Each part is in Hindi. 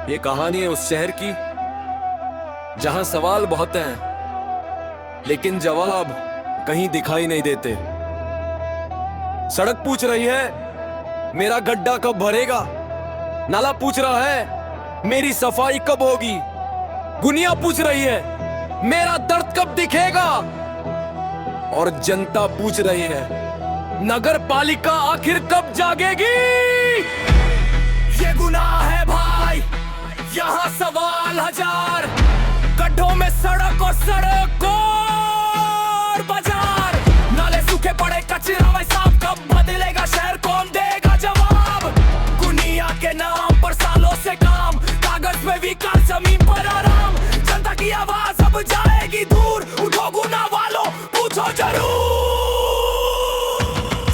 ये कहानी है उस शहर की जहां सवाल बहुत हैं लेकिन जवाब कहीं दिखाई नहीं देते। सड़क पूछ रही है मेरा गड्ढा कब भरेगा, नाला पूछ रहा है मेरी सफाई कब होगी, दुनिया पूछ रही है मेरा दर्द कब दिखेगा, और जनता पूछ रही है नगर पालिका आखिर कब जागेगी। ये गुनाह है भाई, यहाँ सवाल हजार, गड्ढों में सड़क और सड़क और बाजार, नाले सूखे पड़े कचरा वही साफ, कब बदलेगा शहर कौन देगा जवाब। दुनिया के नाम पर सालों से काम, कागज में विकास जमीन पर आराम, जनता की आवाज अब जाएगी दूर, उठो गुनाह वालों पूछो जरूर।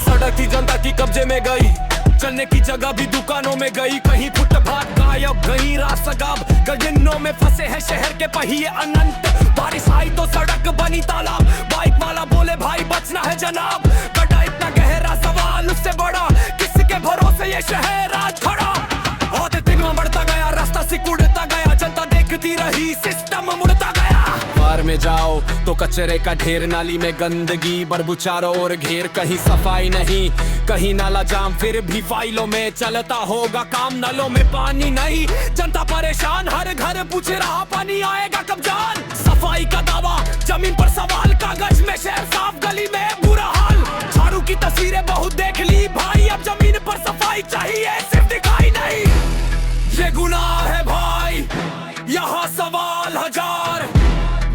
सड़क थी जनता की कब्जे में गई, चलने की जगह भी दुकानों में गई, कहीं फुटपाथ गायब कहीं रास्ता गायब, गलियों में फंसे हैं शहर के पहिए अनंत, बारिश आई तो सड़क बनी तालाब, बाइक वाला बोले भाई बचना है जनाब, गड्ढा इतना गहरा सवाल उससे बड़ा, किसके भरोसे ये शहर आज खड़ा। होते दिन में बढ़ता गया रास्ता सिकुड़ता गया, जनता देखती रही सिस्टम मुड़ता गया। बाहर में जाओ तो कचरे का ढेर, नाली में गंदगी बदबू चारों ओर घेर, कहीं सफाई नहीं कहीं नाला जाम, फिर भी फाइलों में चलता होगा काम, नलों में पानी नहीं जनता परेशान, हर घर पूछ रहा पानी आएगा कब जान। सफाई का दावा जमीन पर सवाल, कागज में शहर साफ गली में बुरा हाल, झाड़ू की तस्वीरें बहुत देख ली भाई, अब जमीन पर सफाई चाहिए सिर्फ दिखाई नहीं। ये गुनाह है भाई, यहाँ सवाल हजार,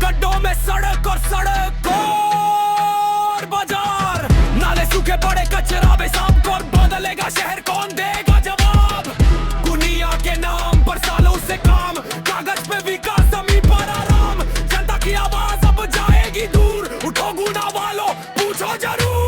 गड्ढों में सड़क और सड़क और बाजार, नाले सूखे पड़े कचरा बेसाब, कौन बदलेगा शहर कौन देगा जवाब। दुनिया के नाम पर सालों से काम, कागज पे विकास जमीन पर आराम, जनता की आवाज अब जाएगी दूर, उठो गुनाह वालों पूछो जरूर।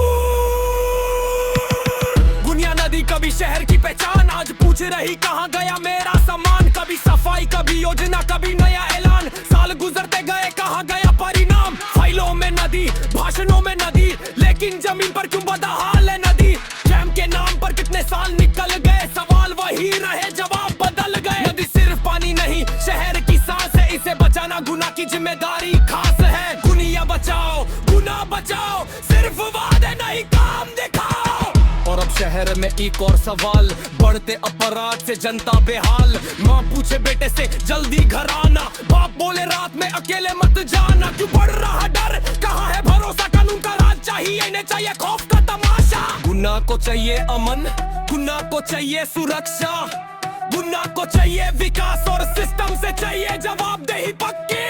दुनिया नदी कभी शहर की पहचान, आज पूछ रही कहाँ गया मेरा सामान, कभी सफाई कभी योजना कभी नया ऐलान, साल गुजरते गए कहाँ गया परिणाम। फाइलों में नदी भाषणों में नदी, लेकिन जमीन पर क्यों बदहाल है नदी। जैम के नाम पर कितने साल निकल गए, सवाल वही रहे जवाब बदल गए। नदी सिर्फ पानी नहीं शहर की सांस है, इसे बचाना गुनाह की जिम्मेदारी खास है। दुनिया बचाओ गुनाह बचाओ, सिर्फ वादे नहीं काम दिखाओ। और अब शहर में एक और सवाल, बढ़ते अपराध से जनता बेहाल, माँ पूछे बेटे से जल्दी घर आना, बाप बोले रात में अकेले मत जाना, क्यों बढ़ रहा डर कहाँ है भरोसा, कानून का राज चाहिए नहीं चाहिए खौफ का तमाशा। गुनाह को चाहिए अमन, गुनाह को चाहिए सुरक्षा, गुनाह को चाहिए विकास और सिस्टम से चाहिए जवाबदेही पक्की।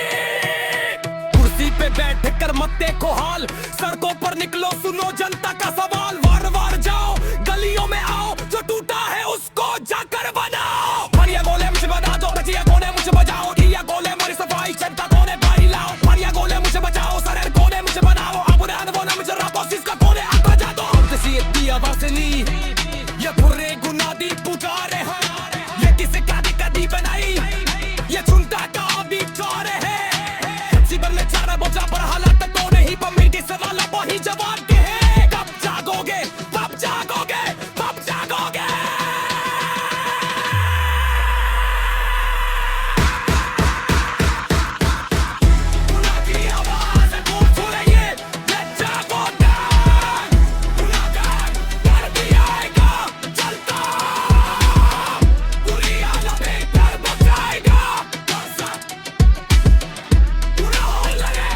कुर्सी पे बैठ कर मत देखो हाल, सड़कों पर निकलो सुनो जनता का सवाल, वार वार जाओ गलियों में आओ, जो टूटा है उसको जाकर बनाओ। मारिया गोले मुझे बना दो, बचिया कोने मुझे बजाओ, दिया गोले मेरी सफाई जनता कोने बारी लाओ, मारिया गोले मुझे बचाओ, सरेर कोने मुझे बनाओ, अब ध्यान वो ना मुझे रखो सिसका कोने आता जा दो। किसी इतनी आवाज नहीं ये बुरे गुनाह दी पुकारे हैं, ये किसे कादी कदी बनाई, ये चुनता का अभी चोरे है, जीवन में चारा बोझा पर हालात तो नहीं, पर मीठी सवाल वही जवाब के हैं। कब जागोगे कब जागोगे कब जागोगे। गुनाह की आवाज खूब सुनिए, ये जागो ना, गुनाहगार कर दियाएगा चलता, बुरी आदतें कर बचाएगा, बुरा हो लगे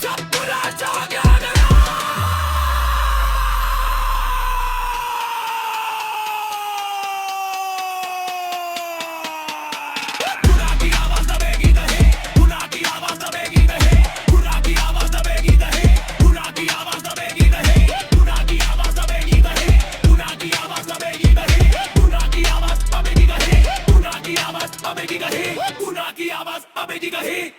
जब बुरा जागेगा। गुनाह की आवाज दबेगी नहीं, गुनाह की आवाज दबेगी नहीं, गुनाह की आवाज दबेगी नहीं, गुनाह की आवाज दबेगी नहीं, गुनाह की आवाज दबेगी नहीं, गुनाह की आवाज दबेगी नहीं, गुनाह की आवाज दबेगी नहीं, गुनाह की आवाज दबेगी नहीं, गुनाह की आवाज दबेगी नहीं।